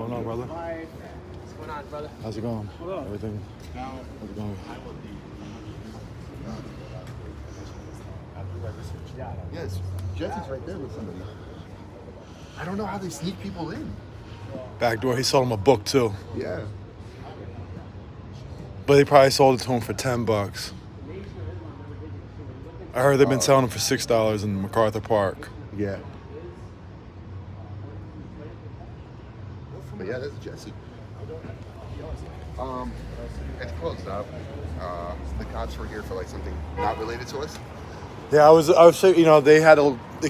going on, brother? What's going on, brother? How's it going? Hello. Everything? How's it going? Yes, Jesse's right there with somebody. I don't know how they sneak people in. Back door. He sold him a book too, Yeah. but he probably sold it to him for $10. I heard they've been selling them for $6 in MacArthur Park. Yeah. But yeah, that's Jesse. It's closed up. The cops were here for like something not related to us. Yeah, I was you know, they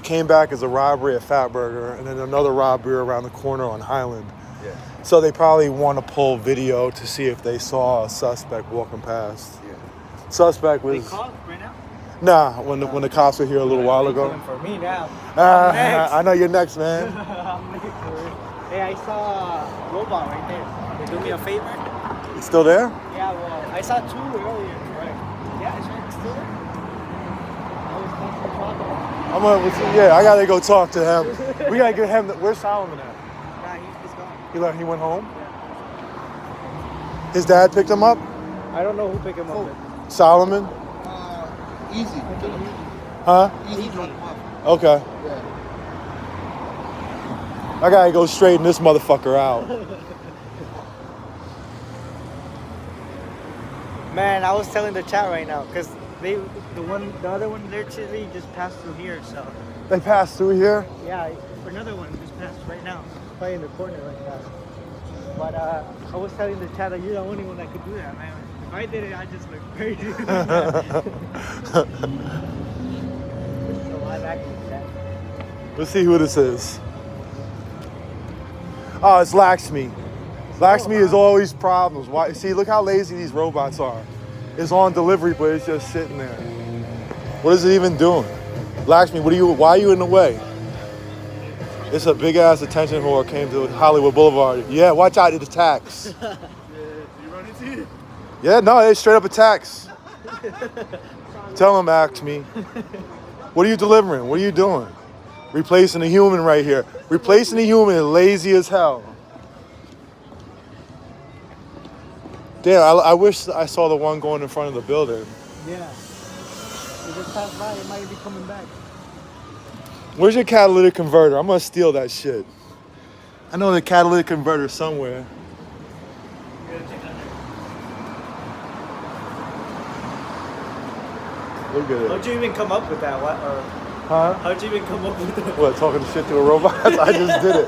came back as a robbery at Fatburger and then another robbery around the corner on Highland. Yeah. So they probably want to pull video to see if they saw a suspect walking past. Yeah. Suspect was. They called right now? Nah, when the cops were here a little while ago. For me now. I'm next. I know you're next, man. I'm next. Hey, I saw a robot right there. They do me a favor? It's still there? Yeah, well, I saw two earlier. Right. Yeah, it's still there. I was I gotta go talk to him. We gotta get him. Where's Solomon at? Nah, he's gone. He went home? Yeah. His dad picked him up? I don't know who picked him up. Solomon? Easy. Huh? Easy drop him off. Okay. Yeah. I gotta go straighten this motherfucker out. Man, I was telling the chat right now, because the other one literally just passed through here, so. They passed through here? Yeah, another one just passed right now. Probably in the corner like that. But I was telling the chat that you're the only one that could do that, man. If I did it, I'd just look crazy. It's a live action chat. Let's see who this is. Oh, it's Lakshmi. Lakshmi is always problems. Why? See, look how lazy these robots are. It's on delivery, but it's just sitting there. What is it even doing? Lakshmi, why are you in the way? It's a big ass attention whore came to Hollywood Boulevard. Yeah, watch out, it attacks. You run into you? Yeah, no, it straight up attacks. Tell him, Lakshmi. What are you delivering? What are you doing? Replacing a human right here. Replacing a human is lazy as hell. Damn, I wish I saw the one going in front of the building. Yeah. It just passed by, it might be coming back. Where's your catalytic converter? I'm gonna steal that shit. I know the catalytic converter somewhere. Look at it. How'd you even come up with that? Huh? How'd you even come up with that? What, talking shit to a robot? I just did it.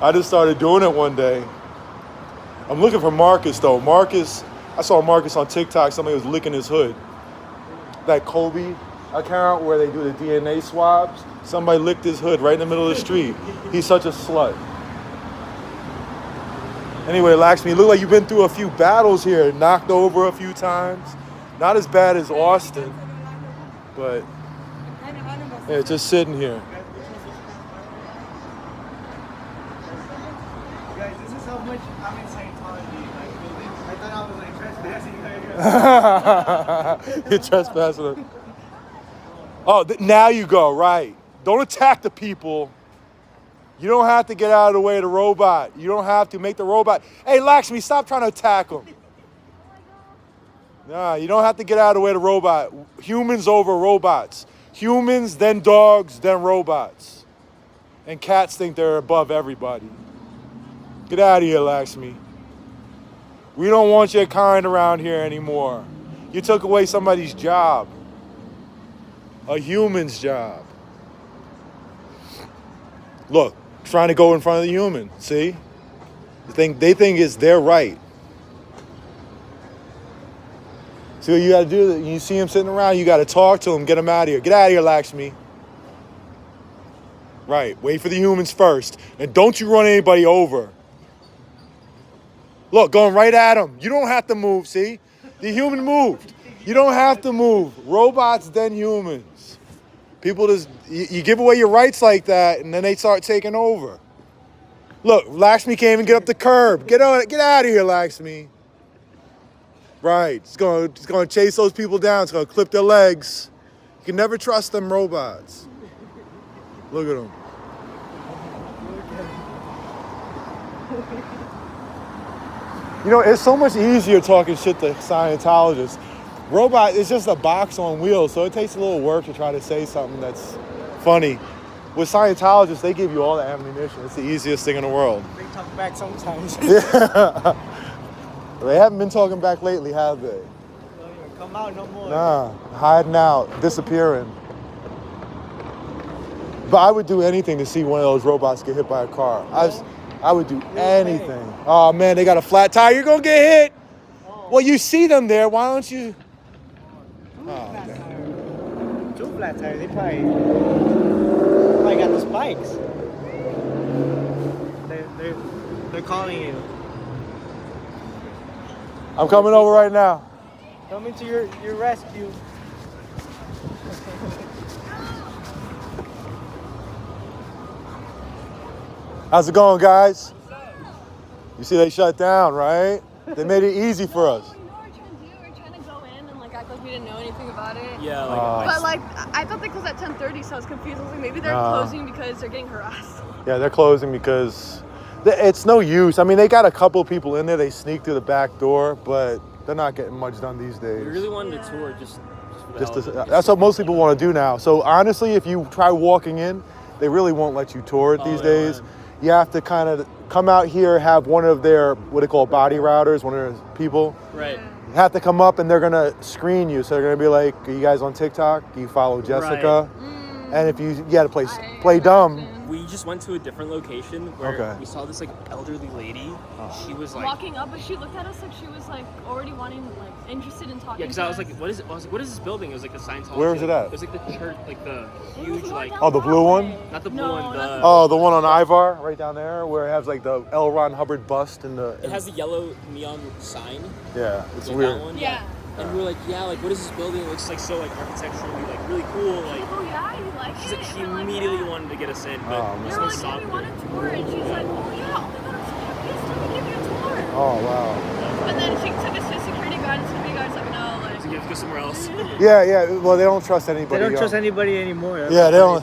I just started doing it one day. I'm looking for Marcus though. I saw Marcus on TikTok, somebody was licking his hood. That Kobe account where they do the DNA swabs, somebody licked his hood right in the middle of the street. He's such a slut. Anyway, Lakshmi, you look like you've been through a few battles here, knocked over a few times. Not as bad as Austin, but yeah, just sitting here. Guys, this is how much I'm in Scientology, like buildings. I thought I was like trespassing. You're trespassing. Oh, now you go, right. Don't attack the people. You don't have to get out of the way of the robot. You don't have to make the robot. Hey, Lakshmi, stop trying to attack him. Nah, you don't have to get out of the way of the robot. Humans over robots. Humans, then dogs, then robots. And cats think they're above everybody. Get out of here, Lakshmi. We don't want your kind around here anymore. You took away somebody's job. A human's job. Look, trying to go in front of the human, see? They think it's their right. See what you gotta do? You see him sitting around, you gotta talk to him, get him out of here. Get out of here, Lakshmi. Right, wait for the humans first. And don't you run anybody over. Look, going right at him. You don't have to move, see? The human moved. You don't have to move. Robots, then humans. People just, you give away your rights like that, and then they start taking over. Look, Lakshmi can't even get up the curb. Get out of here, Lakshmi. Right, it's gonna chase those people down. It's gonna clip their legs. You can never trust them robots. Look at them. You know, it's so much easier talking shit to Scientologists. Robot is just a box on wheels, so it takes a little work to try to say something that's funny. With Scientologists, they give you all the ammunition. It's the easiest thing in the world. They talk back sometimes. Yeah. They haven't been talking back lately, have they? Don't even come out no more. Nah, hiding out, disappearing. But I would do anything to see one of those robots get hit by a car. I would do anything. Oh man, they got a flat tire. You're gonna get hit. Well, you see them there. Why don't you? Oh, man. Two flat tires. They probably got the spikes. They're calling you. I'm coming over right now. Coming to your rescue. How's it going, guys? You see they shut down, right? They made it easy for us. You know what we're trying to do? We're trying to go in and like act like we didn't know anything about it. Yeah, But like, I thought they closed at 10:30, so I was confused. I was like, maybe they're closing because they're getting harassed. Yeah, they're closing because it's no use. I mean, they got a couple people in there. They sneak through the back door, but they're not getting much done these days. we really wanted to tour just for the hell of it. That's what most people want to do now. So honestly, if you try walking in, they really won't let you tour it these days. Man. You have to kind of come out here, have one of their, what they call body routers, one of their people. Right. You have to come up and they're going to screen you. So they're going to be like, are you guys on TikTok? Do you follow Jessica? And if you got to play dumb. We just went to a different location where we saw this like elderly lady. She was like Walking up, but she looked at us like she was like already wanting, like interested in talking. yeah, because I was like, what is it? I was like, what is this building? It was like a Scientology. Where was it at? It was like the church, like the huge like. Oh, the blue one? Not the blue No, one. not Oh, the one on Ivar right down there where it has like the L. Ron Hubbard bust in the. It has the yellow neon sign. Yeah, it's Like weird. that one. Yeah. And we were like, yeah, like what is this building? It looks like so like architecturally like really cool. Like Oh yeah, you like she's it? like, she We're like, immediately yeah. wanted to get us in, Oh, but man. We this were one like, yeah, we stopped want it. a tour, and she's like, oh yeah, oh my god, I'm so happy to still give you a tour. Oh, wow. But then she took us to security guard, and security guard's like, no, like. So you have to go somewhere else. Yeah. Well, they don't trust anybody. They don't trust anybody anymore. Yeah, they don't.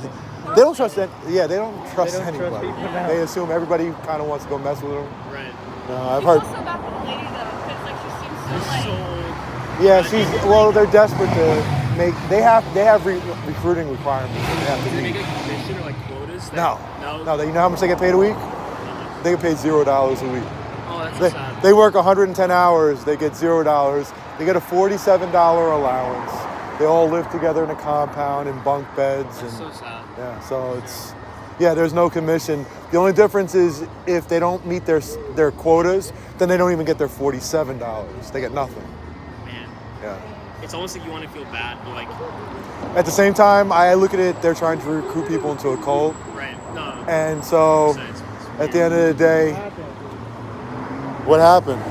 They don't trust. They don't trust They don't trust anybody. people now. They assume everybody kind of wants to go mess with them. Right. No, I've I heard. feel so bad for the lady though, because like she seems so like. So Yeah, well, they're desperate to make. They have recruiting requirements. That they have do to they make meet. a commission or like quotas? No. No. You know how much they get paid a week? They get paid $0 a week. Oh, that's so sad. They work 110 hours. They get $0. They get a $47 allowance. They all live together in a compound in bunk beds. That's And so sad. yeah, so it's there's no commission. The only difference is if they don't meet their quotas, then they don't even get their $47. They get nothing. Man. Yeah. It's almost like you want to feel bad, but like, At the same time, I look at it, they're trying to recruit people into a cult. right? No. And so Sense. at the end of the day, what happened?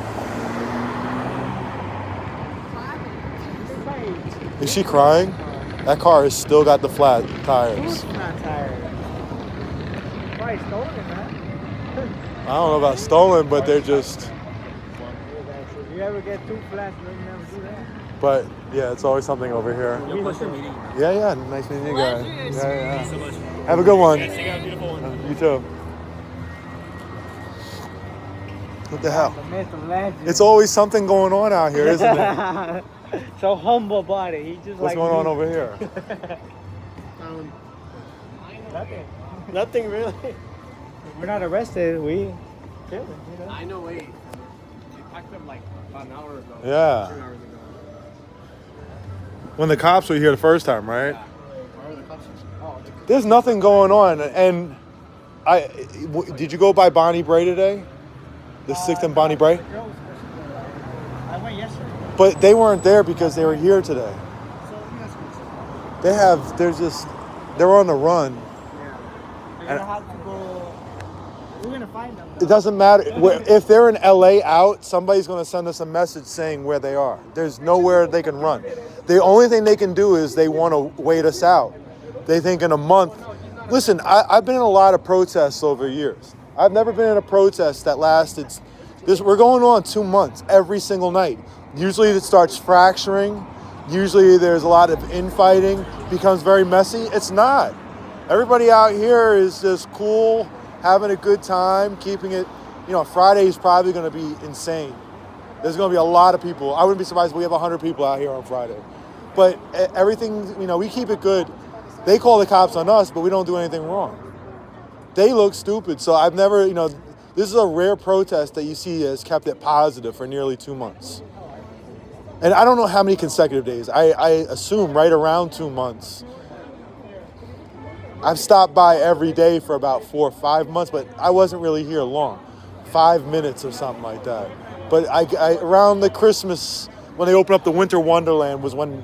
Is she crying? That car has still got the flat tires. Who's not tired? Probably stolen, man. I don't know about stolen, but they're just. If you ever get too flat, you never do that. But yeah, it's always something over here. Yo, pleasure meeting you. Yeah, nice meeting you guys. Thanks so much. Have a good one. Guys, take out a beautiful one. You too. What the hell? The myth of legend. It's always something going on out here, isn't it? So humble body. He just What's like going on me. over here? Nothing. Nothing really. We're not arrested. We chilling, you know. I know, wait. They packed them like about an hour ago. Yeah. 2 hours ago. When the cops were here the first time, right? Where are the cops? Oh, There's nothing going on. And did you go by Bonnie Bray today? The 6th and Bonnie Bray? I went yesterday. But they weren't there because they were here today. They're on the run. Yeah. We're gonna have to go. We're gonna find them. It doesn't matter. If they're in LA out, somebody's going to send us a message saying where they are. There's nowhere they can run. The only thing they can do is they want to wait us out. They think in a month. Listen, I've been in a lot of protests over years. I've never been in a protest that lasted. We're going on 2 months every single night. Usually it starts fracturing. Usually there's a lot of infighting. Becomes very messy. It's not. Everybody out here is just cool, having a good time, keeping it, Friday is probably going to be insane. There's going to be a lot of people. I wouldn't be surprised if we have 100 people out here on Friday. But everything, we keep it good. They call the cops on us, but we don't do anything wrong. They look stupid. So I've never, this is a rare protest that you see has kept it positive for nearly 2 months. And I don't know how many consecutive days. I assume right around 2 months. I've stopped by every day for about 4 or 5 months, but I wasn't really here long. 5 minutes or something like that. But I around the Christmas, when they opened up the Winter Wonderland was when...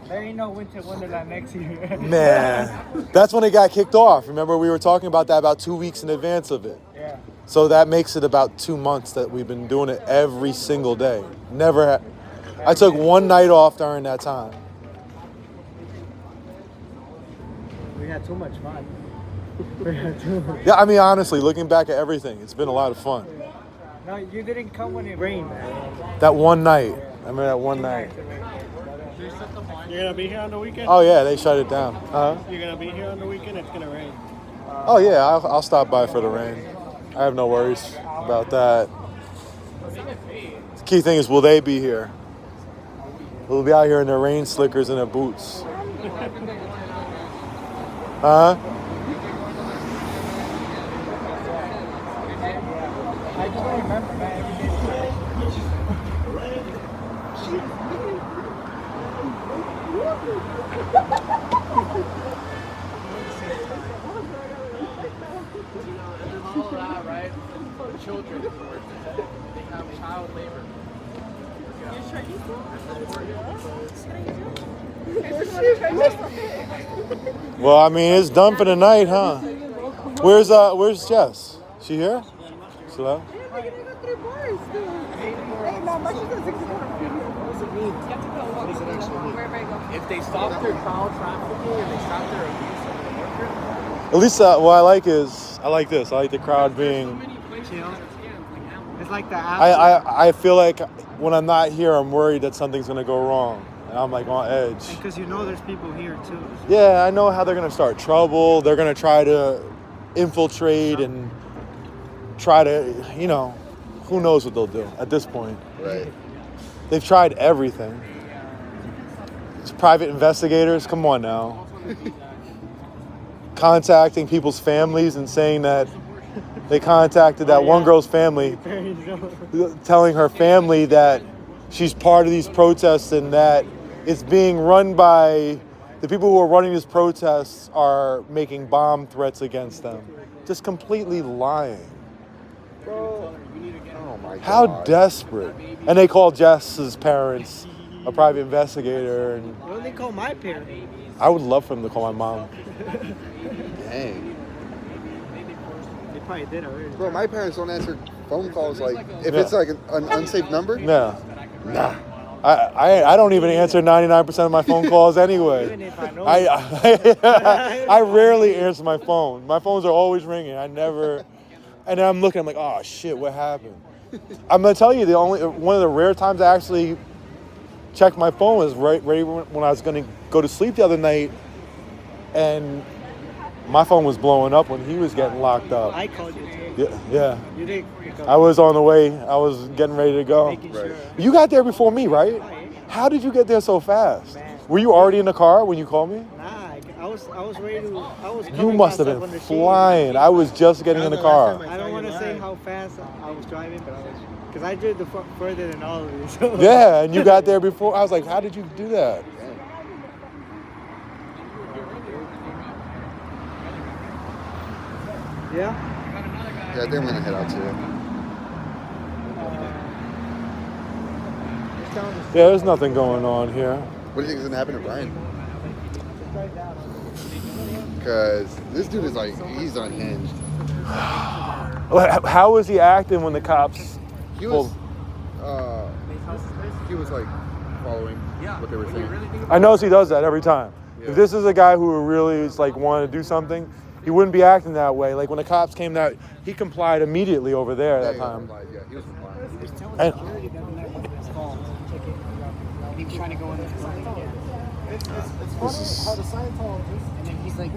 There ain't no Winter Wonderland next year. Man, that's when it got kicked off. Remember, we were talking about that about 2 weeks in advance of it. Yeah. So that makes it about 2 months that we've been doing it every single day. I took one night off during that time. We had too much fun. We had too much. Yeah, I mean, honestly, looking back at everything, it's been a lot of fun. No, you didn't come when it rained, man. That one night. I remember that one night. You're gonna be here on the weekend? Oh yeah, they shut it down. You're gonna be here on the weekend? It's gonna rain. Oh yeah, I'll stop by for the rain. I have no worries about that. The key thing is, will they be here? We'll be out here in their rain slickers and their boots. Huh? I just don't remember, man. Children, they have child labor. Well, I mean, it's done for the night, huh? Where's Jess? She here? Still out? If they stop their child trafficking and they stop their abuse of the worker, At least what I like is, I like this. I like the crowd being... Chill. It's like the I feel like when I'm not here, I'm worried that something's going to go wrong. And I'm like on edge. Because there's people here too. Yeah, I know how they're going to start trouble. They're going to try to infiltrate and try to, who knows what they'll do at this point. Right. They've tried everything. It's private investigators, come on now. Contacting people's families and saying that they contacted that one girl's family, telling her family that she's part of these protests and that it's being run by the people who are running these protests are making bomb threats against them. Just completely lying. Oh my God. How desperate. And they call Jess's parents a private investigator. And Why don't they call my parents? I would love for them to call my mom. Dang. They probably did already. Bro, my parents don't answer phone calls if it's like an unsafe number. No. Nah. I don't even answer 99% of my phone calls anyway. Even if I know. I rarely answer my phone. My phones are always ringing. I never, and then I'm looking, I'm like, oh shit, what happened? I'm gonna tell you, one of the rare times I actually checked my phone was right when I was gonna go to sleep the other night, and my phone was blowing up when he was getting locked up. I called you too. Yeah. You did pick up. I was on the way. I was getting ready to go. Making sure. You got there before me, right? How did you get there so fast? Man. Were you already in the car when you called me? Nah, I was ready to. You must have been flying. I was just getting in the car. I don't want to say how fast I was driving, but because I drove further than all of you. So. Yeah, and you got there before. I was like, how did you do that? Yeah. Yeah, I think I'm gonna head out too. Yeah, there's nothing going on here. What do you think is gonna happen to Brian? Because this dude is he's unhinged. How was he acting when the cops He was, like following what they were saying. I notice he does that every time. Yeah. If this is a guy who really is like wanting to do something, he wouldn't be acting that way. Like when the cops came out, he complied immediately over there that time. Yeah, he was complying. And He was trying to go in this This is and then he's like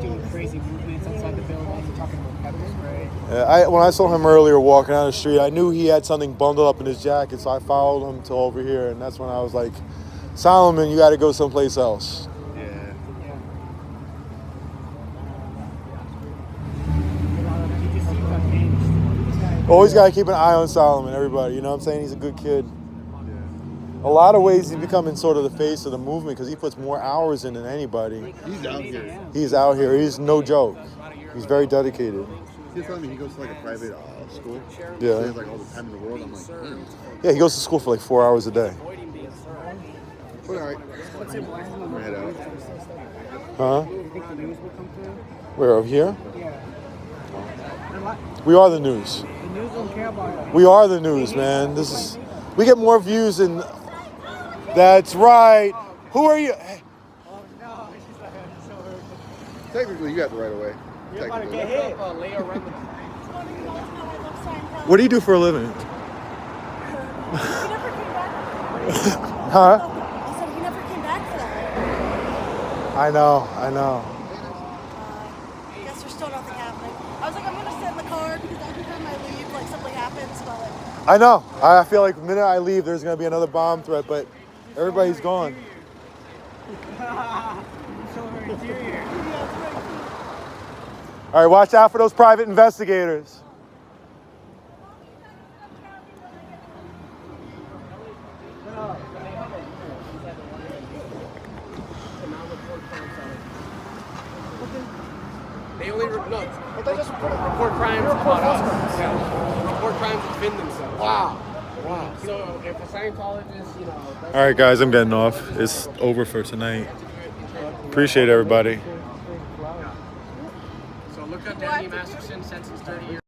doing crazy movements outside the building, talking about pepper spray. When I saw him earlier walking down the street, I knew he had something bundled up in his jacket, so I followed him to over here, and that's when I was like, Solomon, you got to go someplace else. Yeah. Always got to keep an eye on Solomon, everybody. You know what I'm saying? He's a good kid. A lot of ways he's becoming sort of the face of the movement because he puts more hours in than anybody. He's out here. He's out here. He's no joke. He's very dedicated. He's telling me he goes to like a private school. Yeah. So he has like all the time in the world. I'm like, Yeah, he goes to school for like 4 hours a day. all right. We're head out. Huh? Where, over here? We are the news. The news don't care about it. We are the news, man. We get more views than. That's right. Who are you? Hey, Oh no, she's like, so hurt. Technically, you got the right of way. You're about to Technically. get hit. what do you do for a living? He never came back. Huh? I said he never came back for that. I know. I guess there's still nothing happening. I was like, I'm gonna sit in the car because every time I leave, like something happens. But like, I know. I feel like the minute I leave, there's gonna be another bomb threat, but everybody's gone. So her interior. All right, watch out for those private investigators. They only report crimes about us. Yeah. Report crimes that defend themselves. Wow. So if a Scientologist, All right, guys, I'm getting off. It's over for tonight. Appreciate everybody. So look up Danny Masterson, sentenced 30 years.